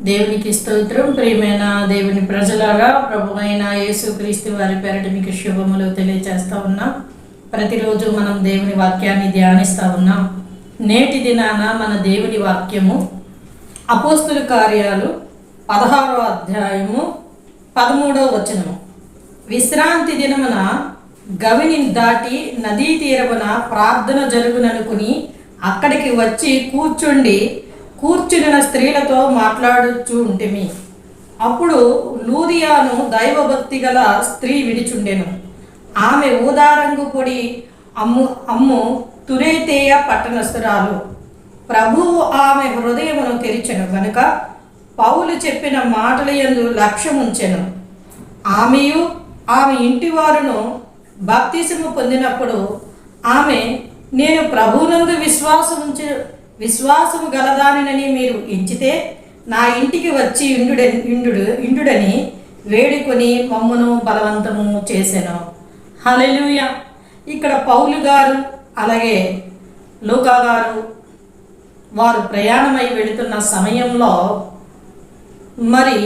దేవునికి స్తోత్రం. ప్రియమైన దేవుని ప్రజలారా, ప్రభువైన యేసుక్రీస్తు వారి పేరిట మీకు శుభములు తెలియజేస్తూ ఉన్నాం. ప్రతిరోజు మనం దేవుని వాక్యాన్ని ధ్యానిస్తూ ఉన్నాం. నేటి దినాన మన దేవుని వాక్యము అపోస్తుల కార్యాలు 16వ అధ్యాయము 13వ వచనము. విశ్రాంతి దినమున గవిని దాటి నదీ తీరమున ప్రార్థన జరుగుననుకుని అక్కడికి వచ్చి కూర్చున్న స్త్రీలతో మాట్లాడుచూ ఉంటిమి. అప్పుడు లూదియాను దైవభక్తి గల స్త్రీ విడిచుండెను. ఆమె ఊదారంగు పొడి అమ్ము తురేతేయ పట్టణస్థురాలు. ప్రభువు ఆమె హృదయమును తెరిచెను గనుక పౌలు చెప్పిన మాటల యందు లక్ష్యముంచెను. ఆమెయు ఆమె ఇంటివారును బాప్తిసము పొందినప్పుడు ఆమె, నేను ప్రభువునందు విశ్వాసము గలదానినని మీరు ఎంచితే నా ఇంటికి వచ్చి ఇండుడని వేడుకొని మమ్మను బలవంతము చేసెను. హల్లెలూయా. ఇక్కడ పౌలు గారు అలాగే లూకా గారు వారు ప్రయాణమై వెళుతున్న సమయంలో మరి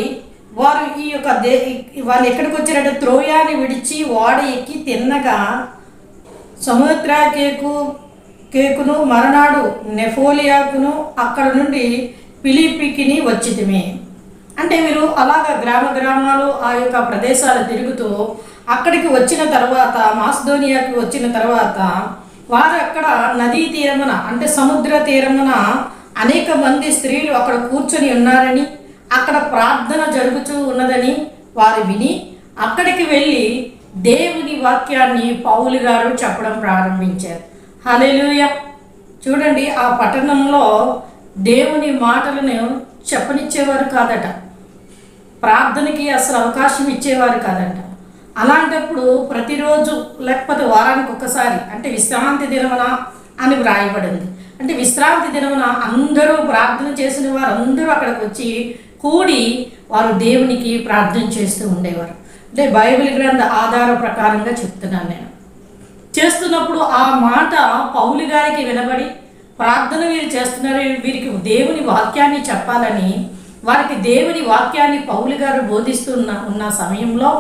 వారు వాళ్ళు ఎక్కడికి వచ్చారంటే త్రోయాని విడిచి ఓడ ఎక్కి తిన్నగా సముద్ర కేకును మరనాడు నెఫోలియాకును అక్కడ నుండి ఫిలిప్పీకిని వచ్చితిమి. అంటే వీరు అలాగా గ్రామాలు ఆ యొక్క ప్రదేశాలు తిరుగుతూ అక్కడికి వచ్చిన తర్వాత మాసిదోనియాకి వచ్చిన తర్వాత వారు అక్కడ నదీ తీరమున అంటే సముద్ర తీరమున అనేక మంది స్త్రీలు అక్కడ కూర్చొని ఉన్నారని, అక్కడ ప్రార్థన జరుగుతూ ఉన్నదని వారు విని అక్కడికి వెళ్ళి దేవుని వాక్యాన్ని పౌలు గారు చెప్పడం ప్రారంభించారు. హల్లెలూయా. చూడండి, ఆ పట్టణంలో దేవుని మాటలను చెప్పనిచ్చేవారు కాదట, ప్రార్థనకి అసలు అవకాశం ఇచ్చేవారు కాదట. అలాంటప్పుడు ప్రతిరోజు లేకపోతే వారానికి ఒక్కసారి అంటే విశ్రాంతి దినమున అని వ్రాయబడింది. అంటే విశ్రాంతి దినమున అందరూ ప్రార్థన చేసిన వారు అందరూ అక్కడికి వచ్చి కూడి వారు దేవునికి ప్రార్థన చేస్తూ ఉండేవారు. అంటే బైబిల్ గ్రంథ ఆధార ప్రకారంగా చెప్తున్నాను నేను. చేస్తున్నప్పుడు ఆ మాట పౌలు గారికి వినబడి ప్రార్థన వీరు చేస్తున్నారు, వీరికి దేవుని వాక్యాన్ని చెప్పాలని వారికి దేవుని వాక్యాన్ని పౌలు గారు బోధిస్తున్న సమయంలో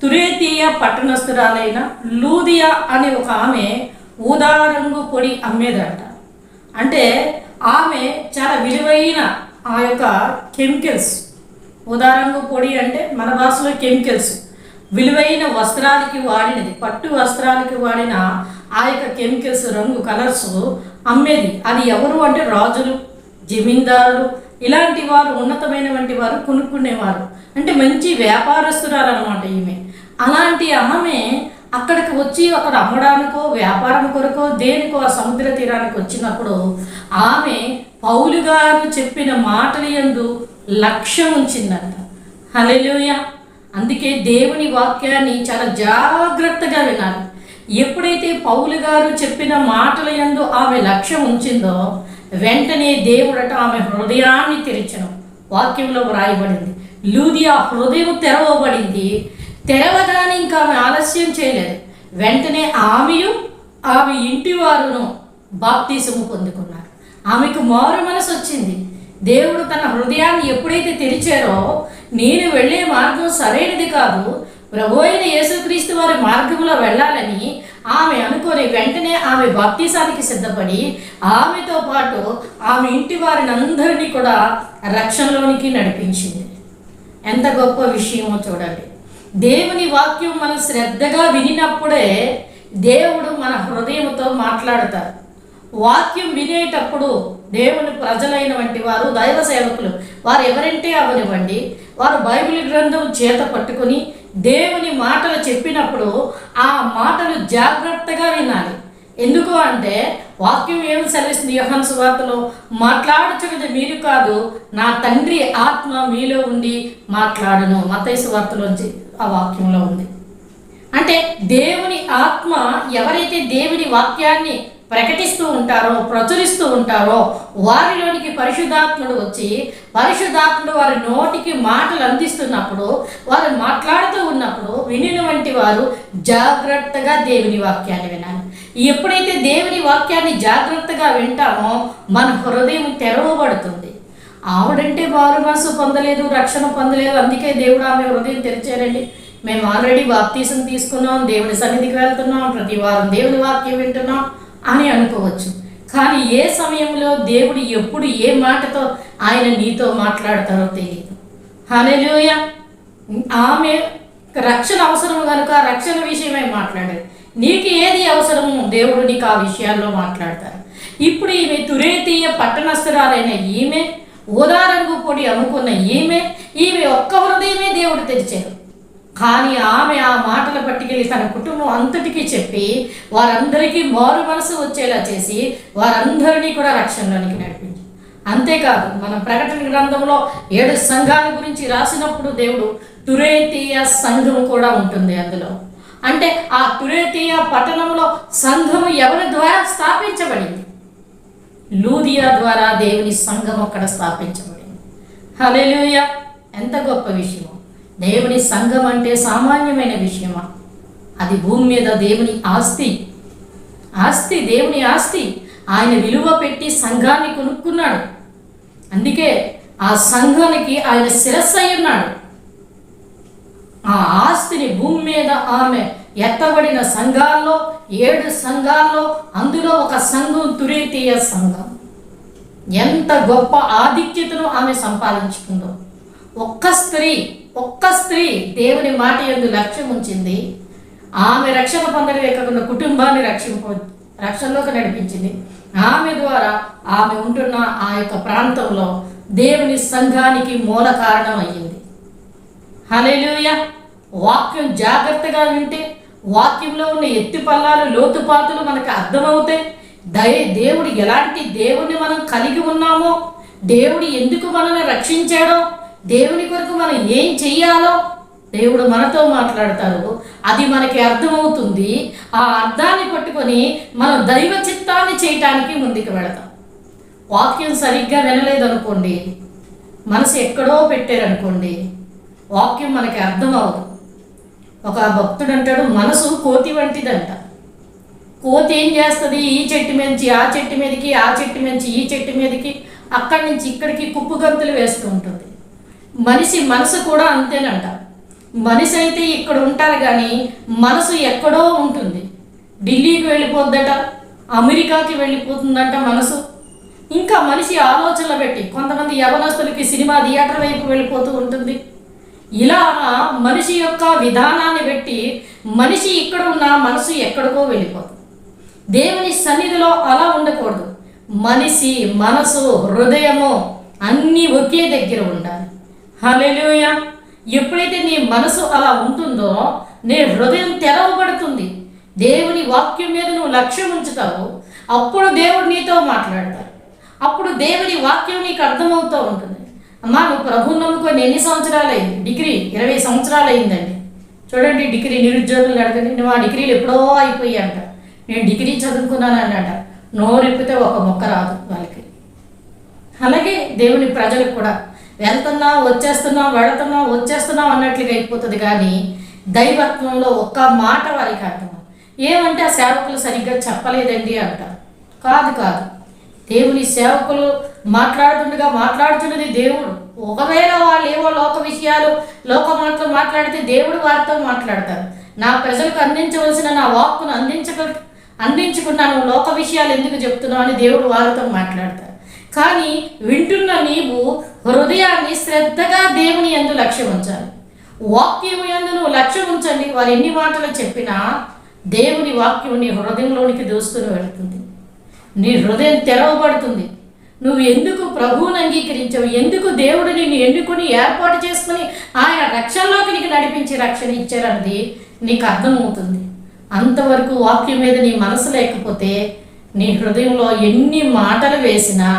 తురేతీయ పట్టణస్థురాలైన లూదియా అనే ఒక ఆమె ఊదారంగు పొడి అమ్మేదంట. అంటే ఆమె చాలా విలువైన ఆ యొక్క కెమికల్స్, ఊదారంగు పొడి అంటే మన భాషలో కెమికల్స్, విలువైన వస్త్రాలకి వాడినది, పట్టు వస్త్రాలకి వాడిన ఆ యొక్క కెమికల్స్ రంగు కలర్స్ అమ్మేది. అది ఎవరు అంటే రాజులు, జమీందారులు ఇలాంటి వారు, ఉన్నతమైనటువంటి వారు కొనుక్కునేవారు. అంటే మంచి వ్యాపారస్తురాలు అనమాట ఈమె. అలాంటి ఆమె అక్కడికి వచ్చి అక్కడ అమ్మడానికో వ్యాపారం కొరకో దేనికో ఆ సముద్ర తీరానికి వచ్చినప్పుడు ఆమె పౌలు గారు చెప్పిన మాటల యందు లక్ష్యం ఉంచిందంట. హల్లెలూయా. అందుకే దేవుని వాక్యాన్ని చాలా జాగ్రత్తగా వినాలి. ఎప్పుడైతే పౌలు గారు చెప్పిన మాటల యందు ఆమె లక్ష్యం ఉంచిందో వెంటనే దేవుడట ఆమె హృదయాన్ని తెరిచెను. వాక్యంలో వ్రాయబడింది, లూదియా హృదయం తెరవబడింది. తెరవగానే ఇంకా ఆమె ఆలస్యం చేయలేదు. వెంటనే ఆమెయు ఆమె ఇంటి వారును బాప్తిసము పొందుకున్నారు. ఆమెకు మారు మనసు వచ్చింది. దేవుడు తన హృదయాన్ని ఎప్పుడైతే తెరిచారో, నేను వెళ్ళే మార్గం సరైనది కాదు, ప్రభు అయిన యేసుక్రీస్తు వారి మార్గంలో వెళ్ళాలని ఆమె అనుకొని వెంటనే ఆమె బాప్తిసానికి సిద్ధపడి ఆమెతో పాటు ఆమె ఇంటి వారిని అందరినీ కూడా రక్షణలోనికి నడిపించింది. ఎంత గొప్ప విషయమో చూడండి. దేవుని వాక్యం మనం శ్రద్ధగా వినినప్పుడే దేవుడు మన హృదయంతో మాట్లాడతారు. వాక్యం వినేటప్పుడు దేవుని ప్రజలైనటువంటి వారు, దైవ సేవకులు వారు ఎవరంటే అవనివ్వండి, వారు బైబిల్ గ్రంథం చేత పట్టుకొని దేవుని మాటలు చెప్పినప్పుడు ఆ మాటలు జాగ్రత్తగా వినాలి. ఎందుకు అంటే వాక్యం ఏమి సెలవిస్తుంది? యోహాను సువార్తలో, మాట్లాడుచున్నది మీరు కాదు, నా తండ్రి ఆత్మ మీలో ఉండి మాట్లాడును. మత్తయి సువార్తలోంచి ఆ వాక్యంలో ఉంది. అంటే దేవుని ఆత్మ ఎవరైతే దేవుని వాక్యాన్ని ప్రకటిస్తూ ఉంటారో, ప్రచురిస్తూ ఉంటారో వారిలోనికి పరిశుద్ధాత్ముడు వచ్చి పరిశుద్ధాత్ముడు వారి నోటికి మాటలు అందిస్తున్నప్పుడు, వారు మాట్లాడుతూ ఉన్నప్పుడు వినినటువంటి వారు జాగ్రత్తగా దేవుని వాక్యాన్ని వినాలి. ఎప్పుడైతే దేవుని వాక్యాన్ని జాగ్రత్తగా వింటామో మన హృదయం తెరవబడుతుంది. ఆవిడంటే మారు మనసు పొందలేదు, రక్షణ పొందలేదు, అందుకే దేవుడు ఆమె హృదయం తెరిచారండి. మేము ఆల్రెడీ బాప్తీసం తీసుకున్నాం, దేవుడి సన్నిధికి వెళ్తున్నాం, ప్రతి వారం దేవుని వాక్యం వింటున్నాం అని అనుకోవచ్చు. కానీ ఏ సమయంలో దేవుడు ఎప్పుడు ఏ మాటతో ఆయన నీతో మాట్లాడతారో తెలియదు. హల్లెలూయా. ఆమె రక్షణ అవసరం కనుక రక్షణ విషయమై మాట్లాడారు. నీకు ఏది అవసరమో దేవుడు నీకు ఆ విషయాల్లో మాట్లాడతారు. ఇప్పుడు ఈమె తురేతీయ పట్టణస్థురాలైన ఈమె, ఊదారంగు పొడి అమ్ముకున్న ఈమె ఒక్క హృదయమే దేవుడు తెరిచారు. కానీ ఆమె ఆ మాటలు పట్టుకెళ్ళి తన కుటుంబం అంతటికీ చెప్పి వారందరికీ మారు మనసు వచ్చేలా చేసి వారందరినీ కూడా రక్షణలోనికి నడిపించి. అంతేకాదు, మన ప్రకటన గ్రంథంలో 7 సంఘాల గురించి రాసినప్పుడు దేవుడు తురేతీయ సంఘం కూడా ఉంటుంది అందులో. అంటే ఆ తురేతీయ పట్టణంలో సంఘము ఎవరి ద్వారా స్థాపించబడింది? లూదియా ద్వారా దేవుని సంఘం అక్కడ స్థాపించబడింది. హల్లెలూయా. ఎంత గొప్ప విషయమో! దేవుని సంఘం అంటే సామాన్యమైన విషయమా? అది భూమి మీద దేవుని ఆస్తి, దేవుని ఆస్తి. ఆయన విలువ పెట్టి సంఘాన్ని కొనుక్కున్నాడు. అందుకే ఆ సంఘానికి ఆయన శిరస్సు అయి ఉన్నాడు. ఆ ఆస్తిని భూమి మీద ఆమె ఎత్తబడిన సంఘాల్లో 7 సంఘాల్లో అందులో ఒక సంఘం తురేతీయ సంఘం. ఎంత గొప్ప ఆధిక్యతను ఆమె సంపాదించుకుందో! ఒక్క స్త్రీ దేవుని మాట యందు లక్ష్యం ఉంచింది. ఆమె రక్షణ పొందడమే కాకుండా కుటుంబాన్ని రక్షణలోకి నడిపించింది. ఆమె ద్వారా ఆమె ఉంటున్న ఆ యొక్క ప్రాంతంలో దేవుని సంఘానికి మూల కారణం అయ్యింది. హల్లెలూయా. వాక్యం జాగ్రత్తగా వింటే వాక్యంలో ఉన్న ఎత్తి పల్లాలు లోతుపాతులు మనకు అర్థమవుతాయి. దేవుడు ఎలాంటి దేవుడిని మనం కలిగి ఉన్నామో, దేవుడు ఎందుకు మనల్ని రక్షించాడో, దేవుని కొరకు మనం ఏం చెయ్యాలో దేవుడు మనతో మాట్లాడతారు. అది మనకి అర్థమవుతుంది. ఆ అర్థాన్ని పట్టుకొని మనం దైవ చిత్తాన్ని చేయటానికి ముందుకు వెళతాం. వాక్యం సరిగ్గా వినలేదనుకోండి, మనసు ఎక్కడో పెట్టారనుకోండి, వాక్యం మనకి అర్థం అవ్వదు. ఒక భక్తుడు అంటాడు, మనసు కోతి వంటిదంట. కోతి ఏం చేస్తుంది? ఈ చెట్టు మించి ఆ చెట్టు మీదకి, ఆ చెట్టు మించి ఈ చెట్టు మీదకి, అక్కడి నుంచి ఇక్కడికి కుప్పు గంతులు వేస్తూ ఉంటుంది. మనసు కూడా అంతేనంట. మనిషి అయితే ఇక్కడ ఉంటారు కానీ మనసు ఎక్కడో ఉంటుంది. ఢిల్లీకి వెళ్ళిపోద్దట, అమెరికాకి వెళ్ళిపోతుందంట మనసు. ఇంకా మనిషి ఆలోచనలు పెట్టి కొంతమంది యవనస్తులకి సినిమా థియేటర్ వైపు వెళ్ళిపోతూ ఉంటుంది. ఇలా మనిషి యొక్క విధానాన్ని బట్టి మనిషి ఇక్కడ ఉన్న మనసు ఎక్కడికో వెళ్ళిపోతుంది. దేవుని సన్నిధిలో అలా ఉండకూడదు. మనిషి, మనసు, హృదయము అన్నీ ఒకే దగ్గర ఉండాలి. హల్లెలూయా. ఎప్పుడైతే నీ మనసు అలా ఉంటుందో నీ హృదయం తెరవబడుతుంది. దేవుని వాక్యం మీద నువ్వు లక్ష్యం ఉంచుతావు. అప్పుడు దేవుడు నీతో మాట్లాడతాడు. అప్పుడు దేవుని వాక్యం నీకు అర్థమవుతూ ఉంటుంది. అమ్మా, నువ్వు ప్రభువుని నమ్ముకొని ఎన్ని సంవత్సరాలు అయింది? డిగ్రీ 20 సంవత్సరాలు అయిందండి. చూడండి, డిగ్రీ నిరుద్యోగులు అడగండి, నువ్వు ఆ డిగ్రీలు ఎప్పుడో అయిపోయి అంట. నేను డిగ్రీ చదువుకున్నాను అన్నట. నోరెప్పితే ఒక మొక్క రాదు వాళ్ళకి. అలాగే దేవుని ప్రజలకు కూడా వెళ్తున్నాం వచ్చేస్తున్నాం అన్నట్లుగా అయిపోతుంది. కానీ దైవత్వంలో ఒక్క మాట వారికి అర్థం ఏమంటే ఆ సేవకులు సరిగ్గా చెప్పలేదండి అంటారు. కాదు, దేవుని సేవకులు మాట్లాడుతున్నది దేవుడు. ఒకవేళ వాళ్ళు ఏవో లోక విషయాలు, లోక మాటలు మాట్లాడితే దేవుడు వారితో మాట్లాడతారు. నా ప్రజలకు అందించవలసిన నా వాక్కును అందించుకున్నాను, లోక విషయాలు ఎందుకు చెప్తున్నావు అని దేవుడు వారితో మాట్లాడతారు. కానీ వింటున్న నీవు హృదయాన్ని శ్రద్ధగా దేవుని యందు లక్ష్యం ఉంచాలి. వాక్యం యందు నువ్వు లక్ష్యం ఉంచండి. వారు ఎన్ని మాటలు చెప్పినా దేవుని వాక్యం నీ హృదయంలోనికి దూసుకుని వెళుతుంది. నీ హృదయం తెరవబడుతుంది. నువ్వు ఎందుకు ప్రభువుని అంగీకరించావు, ఎందుకు దేవుడు నిన్ను ఎన్నుకొని ఏర్పాటు చేసుకుని ఆయన రక్షణలోకి నీకు నడిపించి రక్షణ ఇచ్చారన్నది నీకు అర్థమవుతుంది. అంతవరకు వాక్యం మీద నీ మనసు లేకపోతే నీ హృదయంలో ఎన్ని మాటలు వేసినా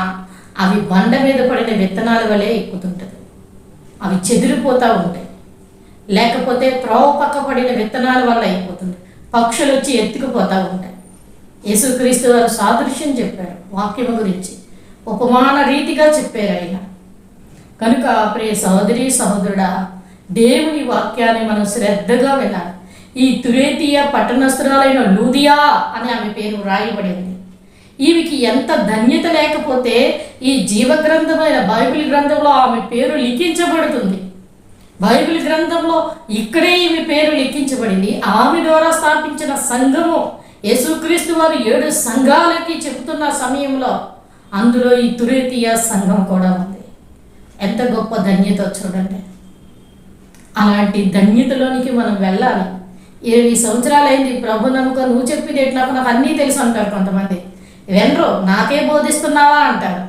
అవి బండ మీద పడిన విత్తనాల వలె ఎక్కుతుంటుంది. అవి చెదిరిపోతూ ఉంటాయి. లేకపోతే త్రోవ పక్క పడిన విత్తనాల వల్ల అయిపోతుంది. పక్షులు వచ్చి ఎత్తుకుపోతూ ఉంటాయి. యేసుక్రీస్తు వారు సాదృశ్యం చెప్పారు, వాక్యం గురించి ఉపమాన రీతిగా చెప్పారు ఆయన. కనుక ప్రియ సహోదరి సహోదరుడా, దేవుని వాక్యాన్ని మనం శ్రద్ధగా వినాలి. ఈ తురేతీయ పట్టణస్థురాలైన లూదియా అని ఆమె పేరు రాయబడింది. ఈమెకి ఎంత ధన్యత లేకపోతే ఈ జీవగ్రంథమైన బైబిల్ గ్రంథంలో ఆమె పేరు లిఖించబడుతుంది. బైబిల్ గ్రంథంలో ఇక్కడే ఈమె పేరు లిఖించబడింది. ఆమె ద్వారా స్థాపించిన సంఘము యేసుక్రీస్తు వారు 7 సంఘాలకి చెబుతున్న సమయంలో అందులో ఈ తురేతియా సంఘం కూడా ఉంది. ఎంత గొప్ప ధన్యత చూడండి. అలాంటి ధన్యతలోనికి మనం వెళ్ళాలి. 20 సంవత్సరాలు అయింది ప్రభు నమ్మకం, నువ్వు చెప్పేది ఎట్లా, నాకు అన్నీ తెలుసు అంటారు కొంతమంది. వినరు, నాకే బోధిస్తున్నావా అంటారు.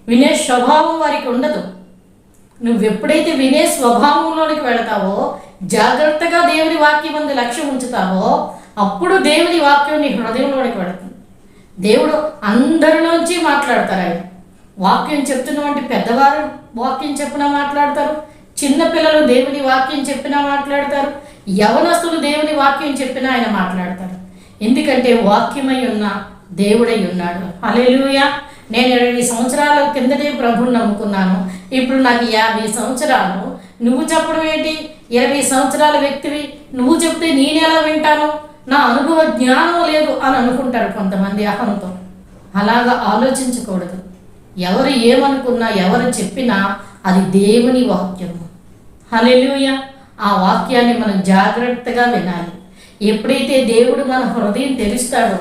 వినే స్వభావం వారికి ఉండదు. నువ్వు ఎప్పుడైతే వినే స్వభావంలోనికి వెళతావో, జాగ్రత్తగా దేవుని వాక్యం ముందు లక్ష్యం ఉంచుతావో, అప్పుడు దేవుని వాక్యం నీ హృదయంలోనికి వెళుతుంది. దేవుడు అందరిలోంచి మాట్లాడతారు. ఆయన వాక్యం చెప్తున్నటువంటి పెద్దవారు వాక్యం చెప్పినా మాట్లాడతారు, చిన్నపిల్లలు దేవుని వాక్యం చెప్పినా మాట్లాడతారు, యవనస్తులు దేవుని వాక్యం చెప్పినా ఆయన మాట్లాడతారు. ఎందుకంటే వాక్యమై ఉన్న దేవుడై ఉన్నాడు. హల్లెలూయా. నేను 20 సంవత్సరాల కిందటే ప్రభువుని నమ్ముకున్నాను, ఇప్పుడు నాకు 50 సంవత్సరాలు. నువ్వు చెప్పడం ఏంటి? 20 సంవత్సరాల వ్యక్తివి, నువ్వు చెప్తే నేనెలా వింటాను, నా అనుభవ జ్ఞానం లేదు అని అనుకుంటారు కొంతమంది అహంతో. అలాగా ఆలోచించకూడదు. ఎవరు ఏమనుకున్నా, ఎవరు చెప్పినా అది దేవుని వాక్యము. హల్లెలూయా. ఆ వాక్యాన్ని మనం జాగ్రత్తగా వినాలి. ఎప్పుడైతే దేవుడు మన హృదయం తెలుస్తాడో,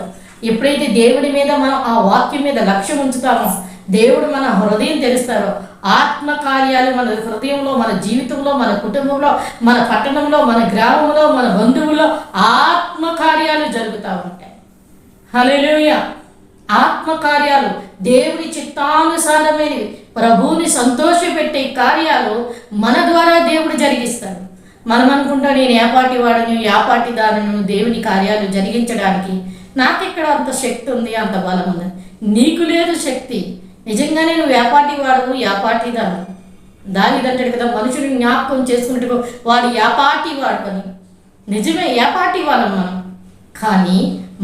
ఎప్పుడైతే దేవుడి మీద మనం ఆ వాక్యం మీద లక్ష్యం ఉంచుతామో, దేవుడు మన హృదయం తెలుస్తారో, ఆత్మకార్యాలు మన హృదయంలో, మన జీవితంలో, మన కుటుంబంలో, మన పట్టణంలో, మన గ్రామంలో, మన బంధువుల్లో ఆత్మకార్యాలు జరుగుతూ ఉంటాయి. హల్లెలూయా. ఆత్మకార్యాలు దేవుని చిత్తానుసారమైనవి, ప్రభువుని సంతోషపెట్టే కార్యాలు మన ద్వారా దేవుడు జరిగిస్తాడు. మనం అనుకుంటా, నేను ఏపాటి వాడను, యాపాటి దానను దేవుని కార్యాలు జరిగించడానికి నాకెక్కడ అంత శక్తి ఉంది, అంత బలం ఉంది. నీకు లేదు శక్తి. నిజంగానే నువ్వు ఏపాటి వాడవు, యాపాటి దాను. దానిదంటాడు కదా, మనుషుని జ్ఞాపకం చేసుకున్నట్టు వాడు యాపాటి వాడు అని. నిజమే, యాపాటి వాళ్ళం మనం. కానీ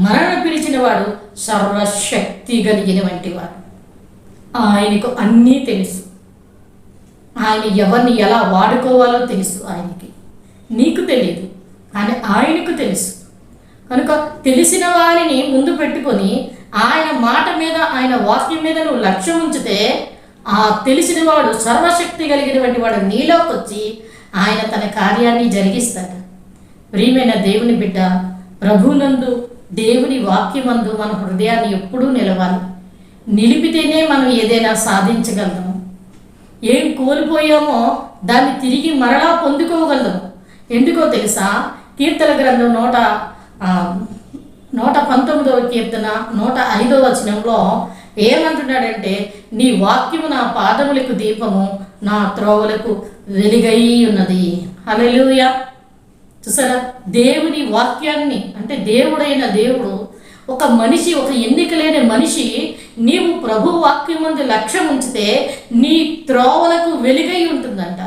మనల్ని పిలిచిన వాడు సర్వశక్తి కలిగిన వంటి వాడు. ఆయనకు అన్నీ తెలుసు. ఆయన ఎవరిని ఎలా వాడుకోవాలో తెలుసు ఆయనకి. నీకు తెలియదు, కానీ ఆయనకు తెలుసు. కనుక తెలిసిన వారిని ముందు పెట్టుకొని ఆయన మాట మీద, ఆయన వాక్యం మీద నువ్వు లక్ష్యం ఉంచితే, ఆ తెలిసిన వాడు సర్వశక్తి కలిగినటువంటి వాడు నీలోకి వచ్చి ఆయన తన కార్యాన్ని జరిగిస్తాడు. ప్రియమైన దేవుని బిడ్డ, ప్రభునందు దేవుని వాక్యమందు మన హృదయాన్ని ఎప్పుడూ నిలవాలి. నిలిపితేనే మనం ఏదైనా సాధించగలము. ఏం కోల్పోయామో దాన్ని తిరిగి మరలా పొందుకోగలము. ఎందుకో తెలుసా? కీర్తన గ్రంథం 119వ కీర్తన 105వ వచనంలో ఏమంటున్నాడంటే, నీ వాక్యము నా పాదములకు దీపము, నా త్రోవలకు వెలుగై ఉన్నది. హల్లెలూయా. చూసారా? దేవుని వాక్యాన్ని, అంటే దేవుడైన దేవుడు ఒక మనిషి, ఒక ఎన్నిక లేని మనిషి, నీవు ప్రభు వాక్యమందు లక్ష్యం ఉంచితే నీ త్రోవలకు వెలుగై ఉంటుందంట,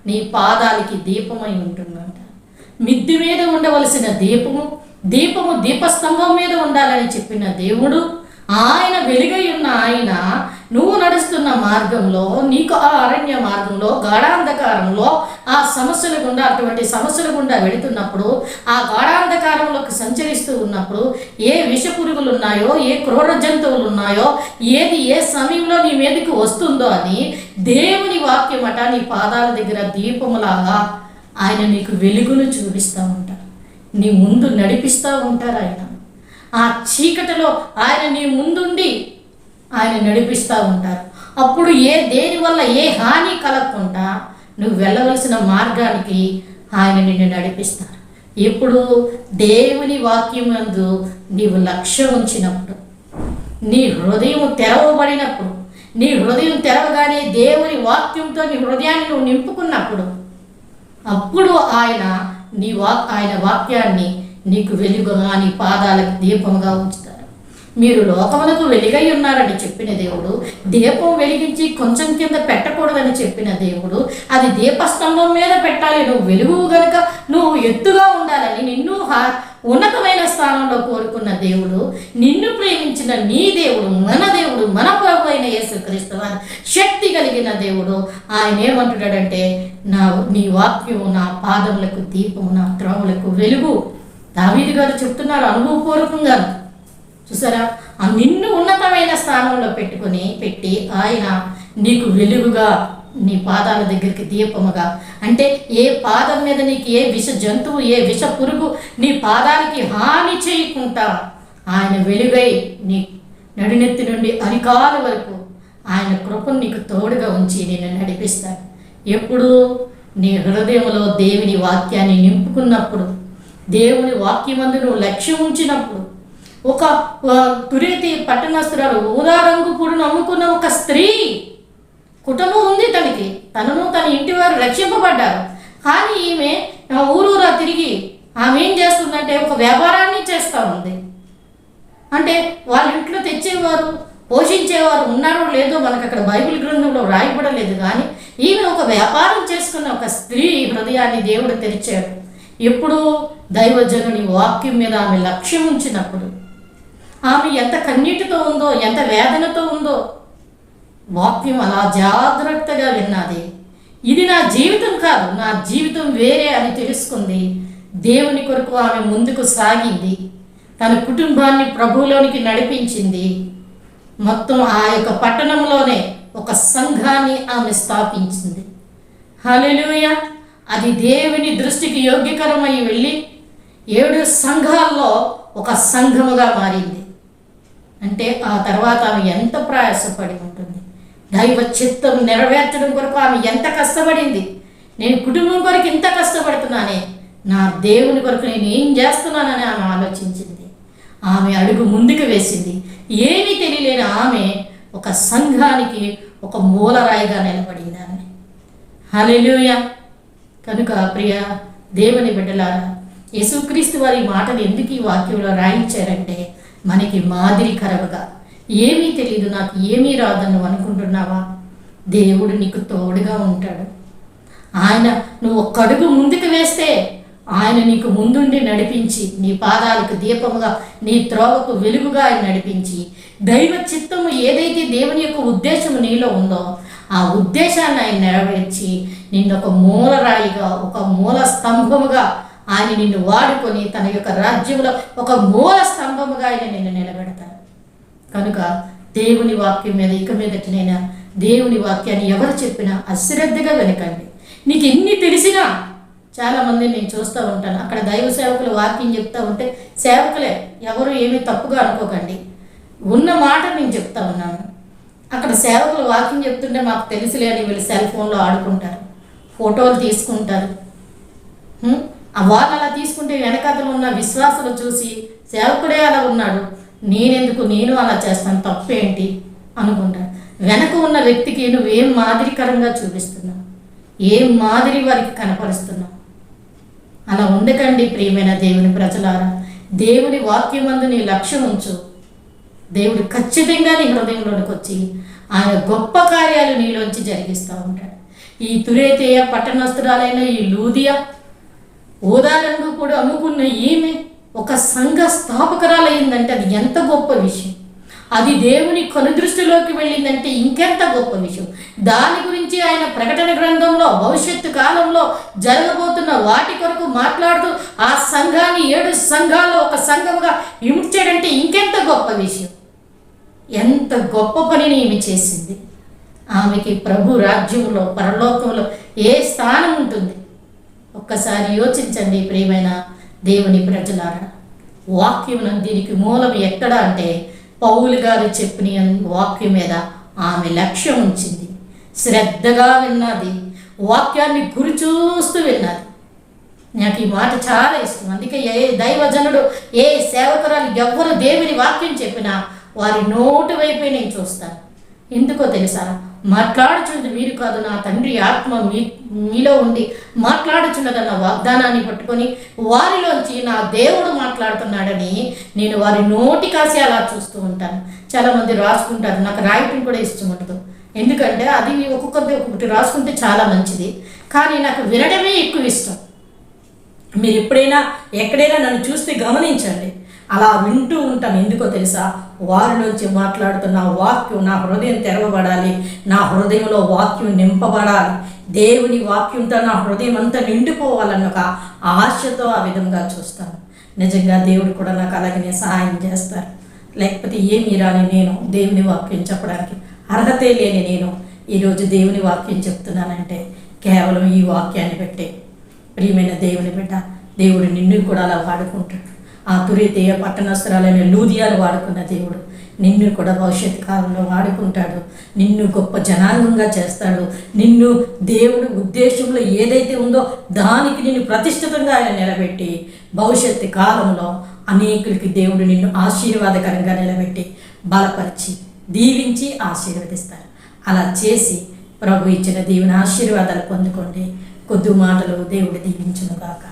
నీ పాదాలకి దీపమై ఉంటుందంట. మిద్ది మీద ఉండవలసిన దీపము దీపస్తంభం మీద ఉండాలని చెప్పిన దేవుడు, ఆయన వెలుగై ఉన్న ఆయన నువ్వు నడుస్తున్న మార్గంలో, నీకు ఆ అరణ్య మార్గంలో, గాఢాంధకారంలో, ఆ సమస్యల గుండా, అటువంటి సమస్యల గుండా వెళుతున్నప్పుడు, ఆ గాఢాంధకారంలోకి సంచరిస్తూ ఉన్నప్పుడు ఏ విషపురుగులు ఉన్నాయో, ఏ క్రూర జంతువులు ఉన్నాయో, ఏది ఏ సమయంలో నీ మీదకి వస్తుందో అని దేవుని వాక్యమట నీ పాదాల దగ్గర దీపములాగా ఆయన నీకు వెలుగును చూపిస్తూ ఉంటారు. నీ ముందు నడిపిస్తూ ఉంటారు. ఆయన ఆ చీకటిలో ఆయన నీ ముందుండి ఆయన నడిపిస్తూ ఉంటారు. అప్పుడు దేని వల్ల ఏ హాని కలగకుండా నువ్వు వెళ్ళవలసిన మార్గానికి ఆయన నిన్ను నడిపిస్తారు. ఎప్పుడు? దేవుని వాక్యం యందు నీవు లక్ష్యం ఉంచినప్పుడు, నీ హృదయం తెరవబడినప్పుడు, నీ హృదయం తెరవగానే దేవుని వాక్యంతో నీ హృదయాన్ని నువ్వు నింపుకున్నప్పుడు, అప్పుడు ఆయన ఆయన వాక్యాన్ని నీకు వెలుగుగా, నీ పాదాలకు దీపముగా ఉంచుతారు. మీరు లోకములకు వెలుగై ఉన్నారని చెప్పిన దేవుడు, దీపం వెలిగించి కొంచెం కింద పెట్టకూడదని చెప్పిన దేవుడు, అది దీపస్తంభం మీద పెట్టాలి. నువ్వు వెలుగు గనుక నువ్వు ఎత్తుగా ఉండాలని నిన్ను ఉన్నతమైన స్థానంలో కోరుకున్న దేవుడు, నిన్ను ప్రేమించిన నీ దేవుడు, మన ప్రభు అయిన యేసుక్రీస్తు వారు, శక్తి కలిగిన దేవుడు. ఆయన ఏమంటున్నాడంటే, నీ వాక్యము నా పాదములకు దీపము, నా త్రోవలకు వెలుగు. దావీదు గారు చెప్తున్నారు అనుభవపూర్వకంగా. చూసారా? నిన్ను ఉన్నతమైన స్థానంలో పెట్టి ఆయన నీకు వెలుగుగా, నీ పాదాల దగ్గరికి దీపముగా, అంటే ఏ పాదం మీద నీకు ఏ విష జంతువు, ఏ విష పురుగు నీ పాదాలకి హాని చేయకుండా ఆయన వెలుగై నీ నడినెత్తి నుండి అరికాల వరకు ఆయన కృపను నీకు తోడుగా ఉంచి నేను నడిపిస్తాను. ఎప్పుడు నీ హృదయంలో దేవుని వాక్యాన్ని నింపుకున్నప్పుడు, దేవుని వాక్యమందు నువ్వు లక్ష్యం ఉంచినప్పుడు. ఒక తురేతి పట్టణస్తురాలు, ఊదా రంగు పూడును అమ్ముకున్న ఒక స్త్రీ, కుటుంబం ఉంది తనకి, తనను తన ఇంటి వారు రక్షింపబడ్డారు. కానీ ఈమె ఊరూరా తిరిగి ఆమె ఏం చేస్తుందంటే ఒక వ్యాపారాన్ని చేస్తూ ఉంది. అంటే వాళ్ళ ఇంట్లో తెచ్చేవారు, పోషించేవారు ఉన్నారో లేదో మనకు అక్కడ బైబిల్ గ్రంథంలో రాయబడలేదు. కానీ ఈమె ఒక వ్యాపారం చేసుకున్న ఒక స్త్రీ హృదయాన్ని దేవుడు తెరిచాడు. ఎప్పుడు దైవజనుని వాక్యం మీద ఆమె లక్ష్యం ఉంచినప్పుడు, ఆమె ఎంత కన్నీటితో ఉందో, ఎంత వేదనతో ఉందో, వాక్యం అలా జాగ్రత్తగా విన్నది. ఇది నా జీవితం కాదు, నా జీవితం వేరే అని తెలుసుకుంది. దేవుని కొరకు ఆమె ముందుకు సాగింది, తన కుటుంబాన్ని ప్రభువులోనికి నడిపించింది. మొత్తం ఆ యొక్క పట్టణంలోనే ఒక సంఘాన్ని ఆమె స్థాపించింది. హల్లెలూయా! అది దేవుని దృష్టికి యోగ్యకరమై వెళ్ళి 7 సంఘాల్లో ఒక సంఘముగా మారింది. అంటే ఆ తర్వాత ఆమె ఎంత ప్రయాసపడి ఉంటుంది, దైవ చిత్తం నెరవేర్చడం కొరకు ఆమె ఎంత కష్టపడింది. నేను కుటుంబం కొరకు ఇంత కష్టపడుతున్నానే, నా దేవుని కొరకు నేను ఏం చేస్తున్నానని ఆమె ఆలోచించింది. ఆమె అడుగు ముందుకు వేసింది. ఏమీ తెలియలేని ఆమె ఒక సంఘానికి ఒక మూలరాయిగా నిలబడింది ఆమె. హల్లెలూయా! కనుక ప్రియ దేవుని బిడ్డలారా, యేసుక్రీస్తు వారి మాటలు ఎందుకు ఈ వాక్యంలో రాయించారంటే, మనకి మాదిరికరముగా. ఏమీ తెలియదు, నాకు ఏమీ రాదని అనుకుంటున్నావా? దేవుడు నీకు తోడుగా ఉంటాడు. ఆయన నువ్వు ఒక్క అడుగు ముందుకు వేస్తే ఆయన నీకు ముందుండి నడిపించి, నీ పాదాలకు దీపముగా, నీ త్రోవకు వెలుగుగా ఆయన నడిపించి, దైవ చిత్తము ఏదైతే దేవుని యొక్క ఉద్దేశము నీలో ఉందో ఆ ఉద్దేశాన్ని ఆయన నెరవేర్చి నిన్ను ఒక మూలరాయిగా, ఒక మూల స్తంభముగా ఆయన నిన్ను వాడుకొని తన యొక్క రాజ్యంలో ఒక మూల స్తంభముగా ఆయన నిన్ను నిలబెడతాడు. కనుక దేవుని వాక్యం మీద ఇక మీదటినైనా దేవుని వాక్యాన్ని ఎవరు చెప్పినా అశ్రద్ధగా వినకండి. నీకు ఎన్ని తెలిసినా, చాలామంది నేను చూస్తూ ఉంటాను, అక్కడ దైవ సేవకులు వాక్యం చెప్తూ ఉంటే సేవకులే, ఎవరు ఏమీ తప్పుగా అనుకోకండి, ఉన్న మాట నేను చెప్తా ఉన్నాను. అక్కడ సేవకులు వాక్యం చెప్తుంటే మాకు తెలుసులే అని వీళ్ళు సెల్ ఫోన్లో ఆడుకుంటారు, ఫోటోలు తీసుకుంటారు. వాళ్ళు అలా తీసుకుంటే వెనకాతలు ఉన్న విశ్వాసులు చూసి సేవకుడే అలా ఉన్నాడు, నేను అలా చేస్తాను, తప్పేంటి అనుకుంటాను. వెనక ఉన్న వ్యక్తికి నువ్వేం మాదిరికరంగా చూపిస్తున్నావు, ఏం మాదిరి వారికి కనపరుస్తున్నావు? అలా ఉండకండి ప్రియమైన దేవుని ప్రజలారా. దేవుని వాక్యమందు నీ లక్ష్యం ఉంచు. దేవుడు ఖచ్చితంగా నీ హృదయంలోనికి వచ్చి ఆయన గొప్ప కార్యాలు నీలోంచి జరిగిస్తూ ఉంటాడు. ఈ తురేతేయ పట్టణస్తురాలైన ఈ లూదియా, ఊదారంగు కూడా అమ్ముకున్న ఈమె ఒక సంఘ స్థాపకురాలయ్యిందంటే అది ఎంత గొప్ప విషయం. అది దేవుని కనుదృష్టిలోకి వెళ్ళిందంటే ఇంకెంత గొప్ప విషయం. దాని గురించి ఆయన ప్రకటన గ్రంథంలో భవిష్యత్తు కాలంలో జరగబోతున్న వాటి కొరకు మాట్లాడుతూ ఆ సంఘాన్ని 7 సంఘాల్లో ఒక సంఘముగా ఇముడ్చాడంటే ఇంకెంత గొప్ప విషయం. ఎంత గొప్ప పనిని ఈమె చేసింది. ఆమెకి ప్రభు రాజ్యంలో, పరలోకంలో ఏ స్థానం ఉంటుంది? ఒక్కసారి యోచించండి ప్రియమైన దేవుని ప్రజలారా. వాక్యం దీనికి మూలం ఎక్కడ అంటే, పౌలు గారు చెప్పిన వాక్యం మీద ఆమె లక్ష్యం ఉంచింది, శ్రద్ధగా విన్నది, వాక్యాన్ని గురి చూస్తూ విన్నది. నాకు ఈ మాట చాలా ఇష్టం. అందుకే ఏ దైవజనుడు, ఏ సేవకురాలు ఎవ్వరు దేవుని వాక్యం చెప్పినా వారి నోటి వైపే నేను చూస్తాను. ఎందుకో తెలుసా? మాట్లాడుచున్నది మీరు కాదు, నా తండ్రి ఆత్మ మీలో ఉండి మాట్లాడుచున్నదన్న వాగ్దానాన్ని పట్టుకొని వారిలోంచి నా దేవుడు మాట్లాడుతున్నాడని నేను వారి నోటి కాసి అలా చూస్తూ ఉంటాను. చాలామంది రాసుకుంటారు, నాకు రాయటం కూడా ఇష్టం ఉండదు. ఎందుకంటే అది ఒక్కొక్కటి రాసుకుంటే చాలా మంచిది, కానీ నాకు వినడమే ఎక్కువ ఇష్టం. మీరు ఎక్కడైనా నన్ను చూస్తే గమనించండి, అలా వింటూ ఉంటాను. ఎందుకో తెలుసా? వారిలోంచి మాట్లాడుతున్న వాక్యం నా హృదయం తెరవబడాలి, నా హృదయంలో వాక్యం నింపబడాలి, దేవుని వాక్యంతో నా హృదయం అంతా నిండిపోవాలన్న ఒక ఆశతో ఆ విధంగా చూస్తాను. నిజంగా దేవుడు కూడా నాకు అలాగనే సహాయం చేస్తారు. లేకపోతే ఏమీ రాని నేను దేవుని వాక్యం చెప్పడానికి అర్హతే లేని నేను ఈరోజు దేవుని వాక్యం చెప్తున్నానంటే కేవలం ఈ వాక్యాన్ని పెట్టే. ప్రియమైన దేవుని బిడ్డ, దేవుడు నిన్ను కూడా అలా వాడుకుంటాడు. ఆ తురేతీయ పట్టణస్థురాలైన లూదియాను వాడుకున్న దేవుడు నిన్ను కూడా భవిష్యత్ కాలంలో వాడుకుంటాడు. నిన్ను గొప్ప జనాంగంగా చేస్తాడు. నిన్ను దేవుడి ఉద్దేశంలో ఏదైతే ఉందో దానికి నిన్ను ప్రతిష్ఠితంగా ఆయన నిలబెట్టి భవిష్యత్తు కాలంలో అనేకులకి దేవుడు నిన్ను ఆశీర్వాదకరంగా నిలబెట్టి బలపరిచి దీవించి ఆశీర్వదిస్తారు. అలా చేసి ప్రభు ఇచ్చిన దేవుని ఆశీర్వాదాలు పొందుకోండి. కొద్ది మాటలు దేవుడు దీవించునుగాక.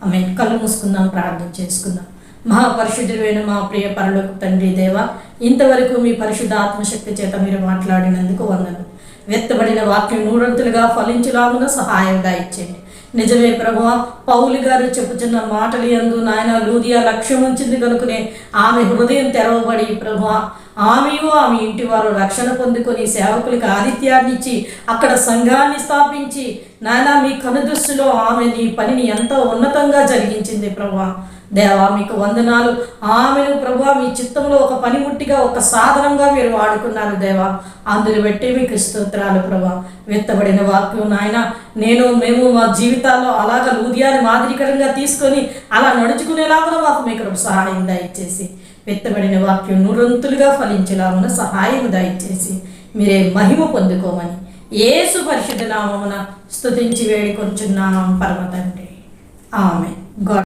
ఆమె కళ్ళు మూసుకుందాం, ప్రార్థన చేసుకుందాం. మహాపరిశుద్ధుడైన మా ప్రియ పరలోక తండ్రి దేవ, ఇంతవరకు మీ పరిశుద్ధ ఆత్మశక్తి చేత మీరు మాట్లాడినందుకు వందలు. వెత్తబడిన వాక్యం నూరంతులుగా ఫలించులాగున సహాయంగా ఇచ్చేయండి. నిజమే ప్రభువా, పౌలు గారు చెప్పుచున్న మాటలు యందు నాయన లూదియా లక్ష్యం ఉంచింది కనుకనే ఆమె హృదయం తెరవబడి ప్రభువా ఆమెయు ఆమె ఇంటి వారు రక్షణ పొందుకొని సేవకులకు ఆతిథ్యాన్ని ఇచ్చి అక్కడ సంఘాన్ని స్థాపించి నాయన మీ కనుదృష్టిలో ఆమె నీ పనిని ఎంతో ఉన్నతంగా జరిగించింది ప్రభువా. దేవా మీకు వందనాలు. ఆమెను ప్రభువా మీ చిత్తంలో ఒక పనిముట్టిగా ఒక సాధనంగా మీరు వాడుకున్నారు దేవా. అందుని బట్టి మీకు స్తోత్రాలు ప్రభా. వెత్తబడిన వాక్యం నాయన మేము మా జీవితాల్లో అలాగ లూదియాని మాదిరికరంగా తీసుకొని అలా నడుచుకునేలాగా మాకు మీకు సహాయం దయచేసి వెత్తబడిన వాక్యం నూరంతులుగా ఫలించేలాగా సహాయం దయచేసి మీరే మహిమ పొందుకోమని యేసు పరిశుద్ధ నామమున స్తుతించి వేడుకొంచున్నాం పరమ తండ్రి. ఆమేన్.